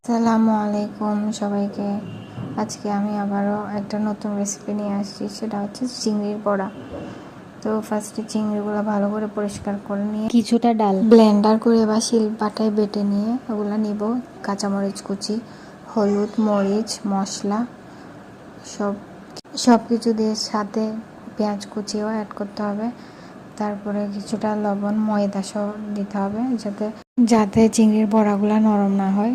আসসালামু আলাইকুম সবাইকে। আজকে আমি আবারও একটা নতুন রেসিপি নিয়ে আসছি, সেটা হচ্ছে চিংড়ির বড়া। তো ফার্স্টে চিংড়িগুলো ভালো করে পরিষ্কার করে নিয়ে কিছুটা ডাল ব্লেন্ডার করে বা শিল পাটায় বেটে নিয়ে ওগুলো নিব। কাঁচামরিচ কুচি, হলুদ, মরিচ, মশলা সব সব কিছু দিয়ে সাথে পেঁয়াজ কুচিও অ্যাড করতে হবে। তারপরে কিছুটা লবণ, ময়দা সহ দিতে হবে যাতে যাতে চিংড়ির বড়াগুলো নরম না হয়,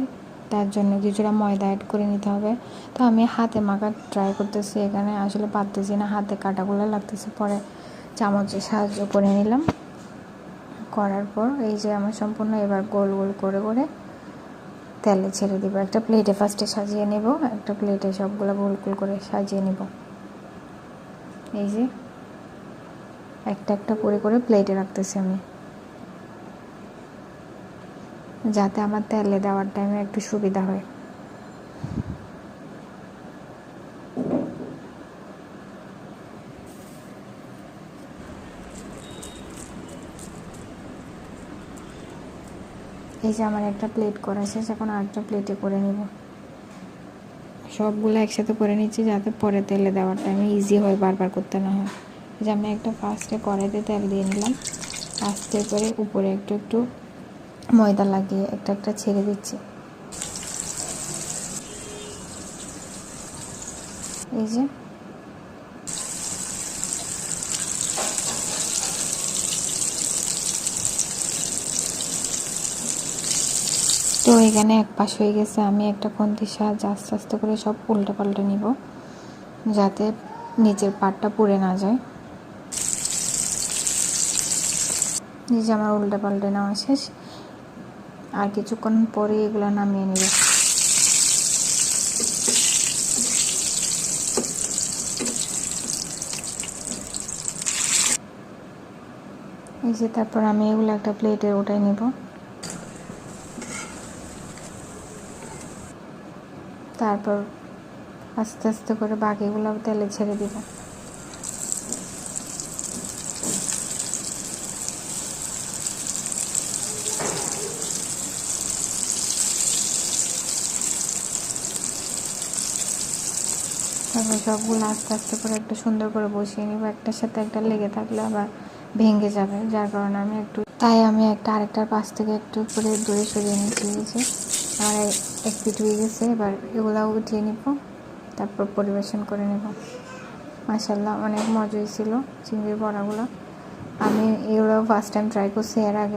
তার জন্য কিছুটা ময়দা অ্যাড করে নিতে হবে। তো আমি হাতে মাখা ট্রাই করতেছি, এখানে আসলে পারতেছি না, হাতে কাটাগুলো লাগতেছে, পরে চামচের সাহায্য করে নিলাম। করার পর এই যে আমার সম্পূর্ণ এবার গোল গোল করে করে তেলে ছেড়ে দিব। একটা প্লেটে ফার্স্টে সাজিয়ে নেব, একটা প্লেটে সবগুলো গোল গোল করে সাজিয়ে নেব। এই যে একটা একটা করে করে প্লেটে রাখতেছি আমি, যাতে আমার তেলে দেওয়ার টাইমে একটু সুবিধা হয়। এই যে আমার একটা প্লেট করা শেষ, এখন আরেকটা প্লেটে করে নিব। সবগুলো একসাথে করে নিচ্ছি যাতে পরে তেলে দেওয়ার টাইমে ইজি হয়, বারবার করতে না হয়। যে আমি একটা ফার্স্টে কড়াইতে তেল দিয়ে নিলাম, আস্তে করে উপরে একটু একটু ময়দা লাগিয়ে একটা একটা ছেড়ে দিচ্ছি। এই যে তো এখানে এক পাশ হয়ে গেছে, আমি একটা খুন্তির সাহায্যে আস্তে আস্তে করে সব উল্টে পাল্টে নিব যাতে নিচের পাটটা পুড়ে না যায়। নিজে আমার উল্টে পাল্টে নেওয়া শেষ, আর কিছুক্ষণ পরে এগুলো নামিয়ে নেব। এই যে তারপর আমি এগুলো একটা প্লেটে উঠাই নেব। তারপর আস্তে আস্তে করে বাকিগুলো তেলে ছেড়ে দিব। তারপর সবগুলো আস্তে আস্তে করে একটা সুন্দর করে বসিয়ে নিব। একটার সাথে একটা লেগে থাকলে আবার ভেঙে যাবে, যার কারণে আমি একটা আরেকটার পাশ থেকে একটু করে দূরে সরিয়ে নিচ্ছি। আর এক পিঠ হয়ে গেছে, এবার এগুলো উঠিয়ে নিব, তারপর পরিবেশন করে নেব। মাশাআল্লাহ, অনেক মজা হয়েছিল চিংড়ির বড়াগুলো। আমি এগুলো ফার্স্ট টাইম ট্রাই করছি, এর আগে